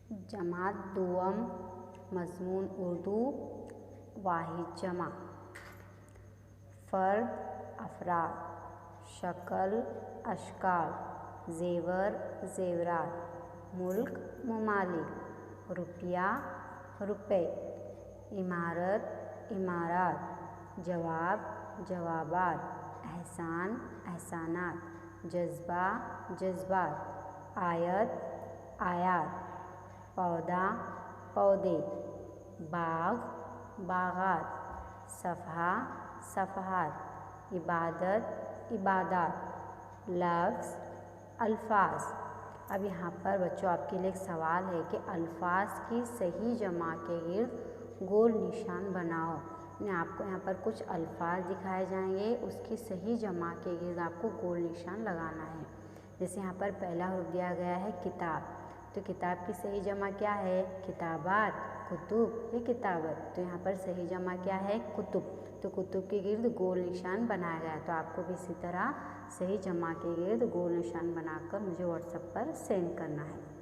जमात दुअम मज़मून उर्दू वाहिद जमा। फ़र्द अफराद, शक्ल अशकाल, ज़ेवर ज़ेवरात, मुल्क ममालिक, रुपया रुपए, इमारत इमारात, जवाब जवाबात, एहसान एहसानात, जज्बा जज्बात, आयत आयात, पौधा पौधे, बाग बागात, सफ़हा सफ़हात, इबादत इबादात, लफ्ज़ अल्फाज। अब यहाँ पर बच्चों आपके लिए एक सवाल है कि अल्फाज की सही जमा के गिर्द गोल निशान बनाओ। आपको यहाँ पर कुछ अल्फाज दिखाए जाएंगे, उसकी सही जमा के गिर्द आपको गोल निशान लगाना है। जैसे यहाँ पर पहला हरूफ दिया गया है किताब, तो किताब की सही जमा क्या है? किताबात, कुतुब या किताबत। तो यहाँ पर सही जमा क्या है? कुतुब। तो कुतुब के गिर्द गोल निशान बनाया गया। तो आपको भी इसी तरह सही जमा के गिर्द गोल निशान बनाकर मुझे व्हाट्सएप पर सेंड करना है।